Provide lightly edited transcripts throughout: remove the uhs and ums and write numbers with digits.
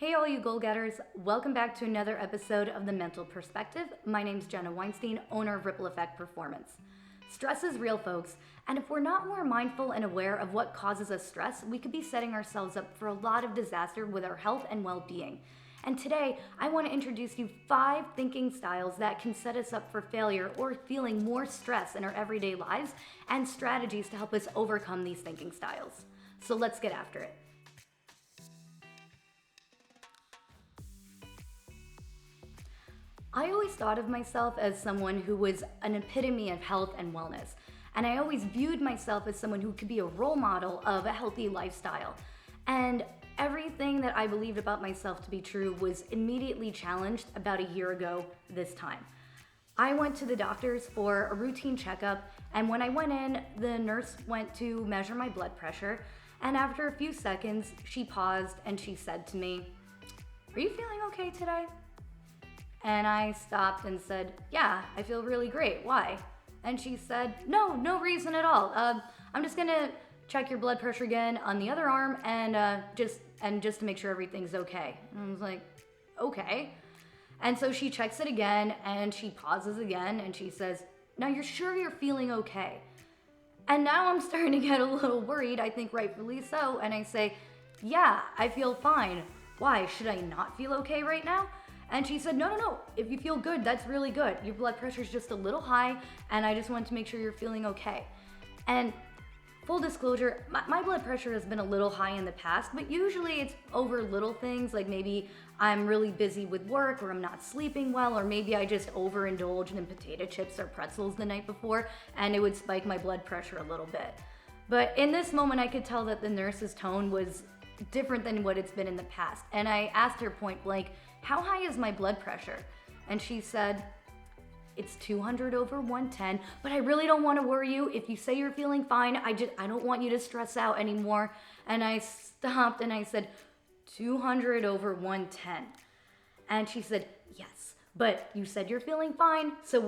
Hey all you goal-getters, welcome back to another episode of The Mental Perspective. My name's Jenna Weinstein, owner of Ripple Effect Performance. Stress is real, folks, and if we're not more mindful and aware of what causes us stress, we could be setting ourselves up for a lot of disaster with our health and well-being. And today, I want to introduce you 5 thinking styles that can set us up for failure or feeling more stress in our everyday lives, and strategies to help us overcome these thinking styles. So let's get after it. I always thought of myself as someone who was an epitome of health and wellness, and I always viewed myself as someone who could be a role model of a healthy lifestyle. And everything that I believed about myself to be true was immediately challenged about a year ago this time. I went to the doctors for a routine checkup, and when I went in, the nurse went to measure my blood pressure, and after a few seconds, she paused and she said to me, "Are you feeling okay today?" And I stopped and said, "Yeah, I feel really great. Why?" And she said, No reason at all. I'm just gonna check your blood pressure again on the other arm and just to make sure everything's okay." And I was like, "Okay." And so she checks it again and she pauses again and she says, "Now you're sure you're feeling okay?" And now I'm starting to get a little worried, I think rightfully so, and I say, "Yeah, I feel fine. Why, should I not feel okay right now?" And she said, No. If you feel good, that's really good. Your blood pressure's just a little high, and I just wanted to make sure you're feeling okay." And full disclosure, my blood pressure has been a little high in the past, but usually it's over little things, like maybe I'm really busy with work, or I'm not sleeping well, or maybe I just overindulged in potato chips or pretzels the night before, and it would spike my blood pressure a little bit. But in this moment, I could tell that the nurse's tone was different than what it's been in the past. And I asked her point blank, "How high is my blood pressure?" And she said, "It's 200 over 110, but I really don't want to worry you. If you say you're feeling fine, I don't want you to stress out anymore." And I stopped and I said, 200 over 110. And she said, "Yes, but you said you're feeling fine, so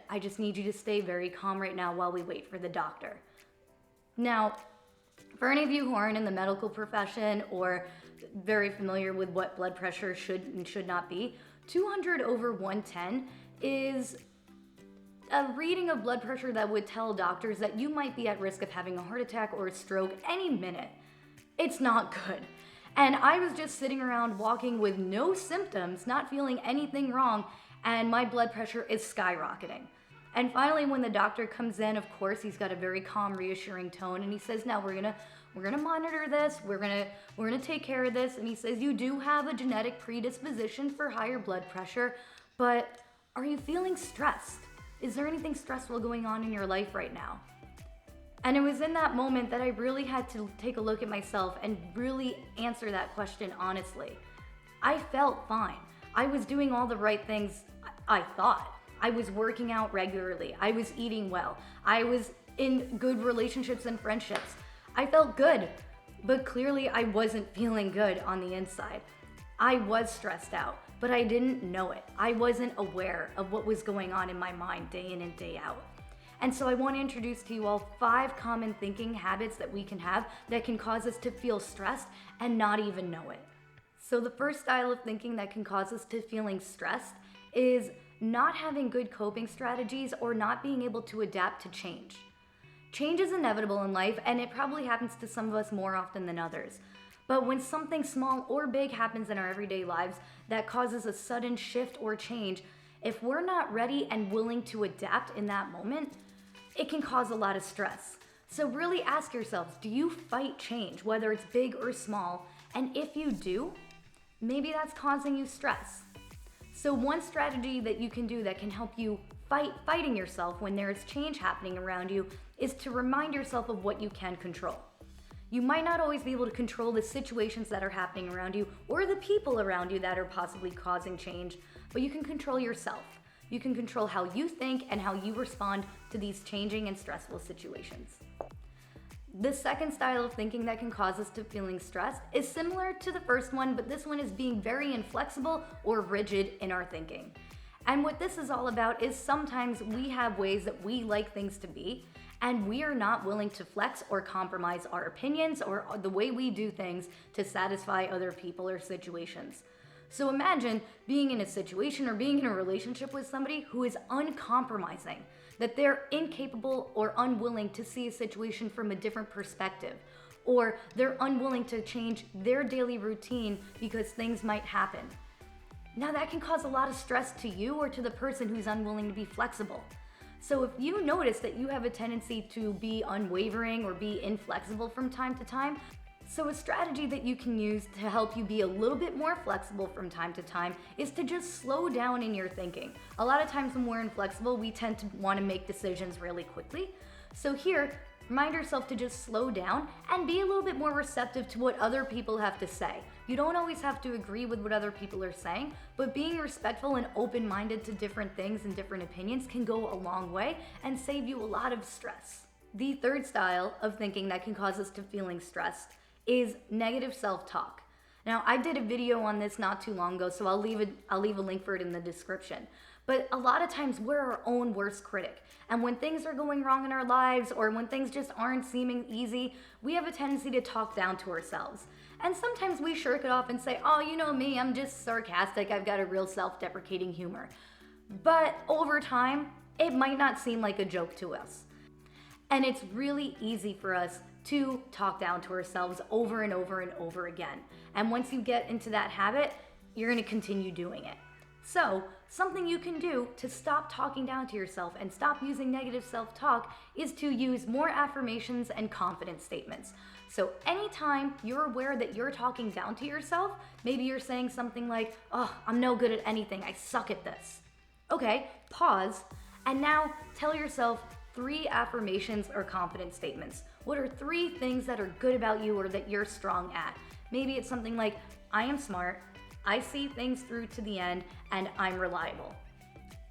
I just need you to stay very calm right now while we wait for the doctor." Now, for any of you who aren't in the medical profession or very familiar with what blood pressure should and should not be, 200 over 110 is a reading of blood pressure that would tell doctors that you might be at risk of having a heart attack or a stroke any minute. It's not good. And I was just sitting around walking with no symptoms, not feeling anything wrong, and my blood pressure is skyrocketing. And finally, when the doctor comes in, of course, he's got a very calm, reassuring tone, and he says, "Now we're gonna monitor this. We're gonna take care of this." And he says, "You do have a genetic predisposition for higher blood pressure, but are you feeling stressed? Is there anything stressful going on in your life right now?" And it was in that moment that I really had to take a look at myself and really answer that question honestly. I felt fine. I was doing all the right things, I thought. I was working out regularly. I was eating well. I was in good relationships and friendships. I felt good, but clearly I wasn't feeling good on the inside. I was stressed out, but I didn't know it. I wasn't aware of what was going on in my mind day in and day out. And so I want to introduce to you all 5 common thinking habits that we can have that can cause us to feel stressed and not even know it. So the first style of thinking that can cause us to feeling stressed is not having good coping strategies or not being able to adapt to change. Change is inevitable in life, and it probably happens to some of us more often than others. But when something small or big happens in our everyday lives that causes a sudden shift or change, if we're not ready and willing to adapt in that moment, it can cause a lot of stress. So really ask yourselves, do you fight change, whether it's big or small? And if you do, maybe that's causing you stress. So one strategy that you can do that can help you fighting yourself when there's change happening around you is to remind yourself of what you can control. You might not always be able to control the situations that are happening around you or the people around you that are possibly causing change, but you can control yourself. You can control how you think and how you respond to these changing and stressful situations. The second style of thinking that can cause us to feeling stressed is similar to the first one, but this one is being very inflexible or rigid in our thinking. And what this is all about is sometimes we have ways that we like things to be, and we are not willing to flex or compromise our opinions or the way we do things to satisfy other people or situations. So imagine being in a situation or being in a relationship with somebody who is uncompromising, that they're incapable or unwilling to see a situation from a different perspective, or they're unwilling to change their daily routine because things might happen. Now that can cause a lot of stress to you or to the person who's unwilling to be flexible. So if you notice that you have a tendency to be unwavering or be inflexible from time to time, so a strategy that you can use to help you be a little bit more flexible from time to time is to just slow down in your thinking. A lot of times when we're inflexible, we tend to want to make decisions really quickly. So here, remind yourself to just slow down and be a little bit more receptive to what other people have to say. You don't always have to agree with what other people are saying, but being respectful and open-minded to different things and different opinions can go a long way and save you a lot of stress. The third style of thinking that can cause us to feeling stressed is negative self-talk. Now, I did a video on this not too long ago, so I'll leave a link for it in the description. But a lot of times we're our own worst critic. And when things are going wrong in our lives or when things just aren't seeming easy, we have a tendency to talk down to ourselves. And sometimes we shirk it off and say, oh, you know me, I'm just sarcastic, I've got a real self-deprecating humor. But over time, it might not seem like a joke to us. And it's really easy for us to talk down to ourselves over and over and over again. And once you get into that habit, you're gonna continue doing it. So, something you can do to stop talking down to yourself and stop using negative self-talk is to use more affirmations and confidence statements. So anytime you're aware that you're talking down to yourself, maybe you're saying something like, oh, I'm no good at anything, I suck at this. Okay, pause, and now tell yourself 3 affirmations or confidence statements. What are 3 things that are good about you or that you're strong at? Maybe it's something like, I am smart, I see things through to the end, and I'm reliable.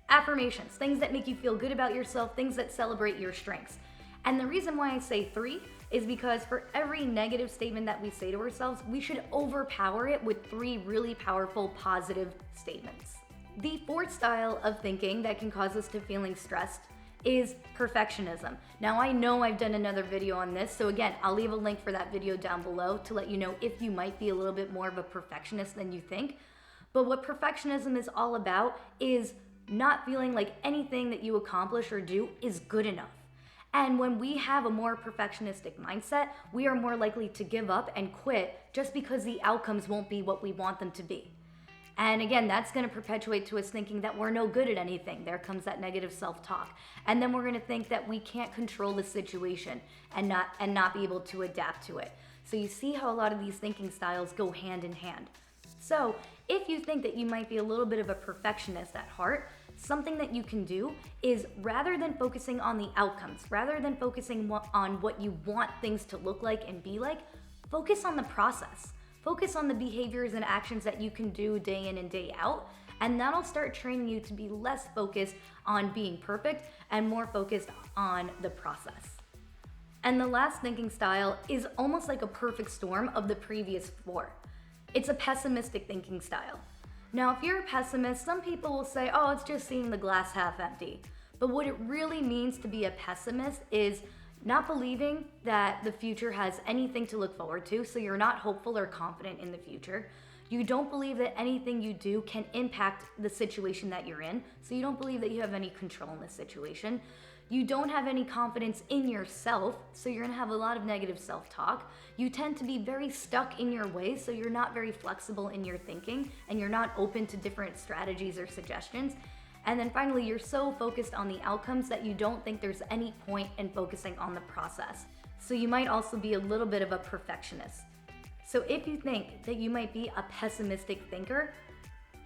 Affirmations, things that make you feel good about yourself, things that celebrate your strengths. And the reason why I say 3 is because for every negative statement that we say to ourselves, we should overpower it with 3 really powerful positive statements. The fourth style of thinking that can cause us to feeling stressed is perfectionism. Now I know I've done another video on this, so again, I'll leave a link for that video down below to let you know if you might be a little bit more of a perfectionist than you think. But what perfectionism is all about is not feeling like anything that you accomplish or do is good enough. And when we have a more perfectionistic mindset, we are more likely to give up and quit just because the outcomes won't be what we want them to be. And again, that's going to perpetuate to us thinking that we're no good at anything. There comes that negative self-talk. And then we're going to think that we can't control the situation and not be able to adapt to it. So you see how a lot of these thinking styles go hand in hand. So if you think that you might be a little bit of a perfectionist at heart, something that you can do is rather than focusing on the outcomes, rather than focusing on what you want things to look like and be like, focus on the process. Focus on the behaviors and actions that you can do day in and day out, and that'll start training you to be less focused on being perfect and more focused on the process. And the last thinking style is almost like a perfect storm of the previous 4. It's a pessimistic thinking style. Now, if you're a pessimist, some people will say, oh, it's just seeing the glass half empty. But what it really means to be a pessimist is not believing that the future has anything to look forward to, so you're not hopeful or confident in the future. You don't believe that anything you do can impact the situation that you're in, so you don't believe that you have any control in this situation. You don't have any confidence in yourself, so you're gonna have a lot of negative self-talk. You tend to be very stuck in your ways, so you're not very flexible in your thinking, and you're not open to different strategies or suggestions. And then finally, you're so focused on the outcomes that you don't think there's any point in focusing on the process. So you might also be a little bit of a perfectionist. So if you think that you might be a pessimistic thinker,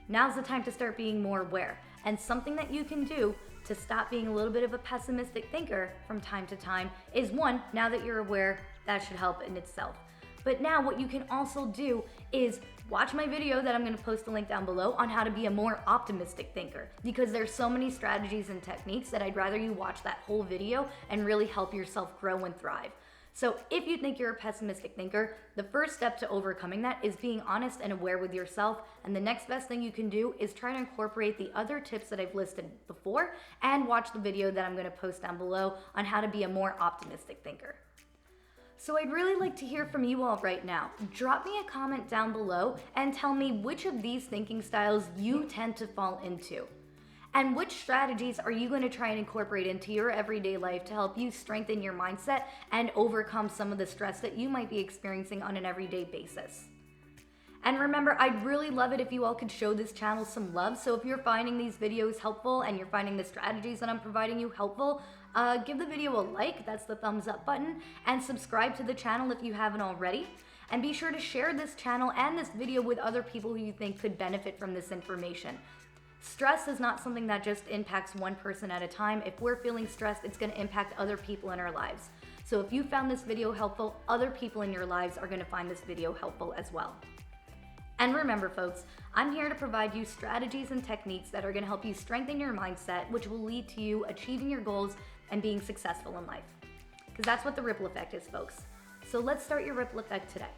now's the time to start being more aware. And something that you can do to stop being a little bit of a pessimistic thinker from time to time is 1, now that you're aware, that should help in itself. But now what you can also do is watch my video that I'm gonna post a link down below on how to be a more optimistic thinker, because there's so many strategies and techniques that I'd rather you watch that whole video and really help yourself grow and thrive. So if you think you're a pessimistic thinker, the first step to overcoming that is being honest and aware with yourself. And the next best thing you can do is try to incorporate the other tips that I've listed before and watch the video that I'm going to post down below on how to be a more optimistic thinker. So I'd really like to hear from you all right now. Drop me a comment down below and tell me which of these thinking styles you tend to fall into. And which strategies are you going to try and incorporate into your everyday life to help you strengthen your mindset and overcome some of the stress that you might be experiencing on an everyday basis? And remember, I'd really love it if you all could show this channel some love. So if you're finding these videos helpful and you're finding the strategies that I'm providing you helpful, give the video a like, that's the thumbs up button, and subscribe to the channel if you haven't already. And be sure to share this channel and this video with other people who you think could benefit from this information. Stress is not something that just impacts one person at a time. If we're feeling stressed, it's going to impact other people in our lives. So if you found this video helpful, other people in your lives are going to find this video helpful as well. And remember, folks, I'm here to provide you strategies and techniques that are going to help you strengthen your mindset, which will lead to you achieving your goals and being successful in life. Because that's what the ripple effect is, folks. So let's start your ripple effect today.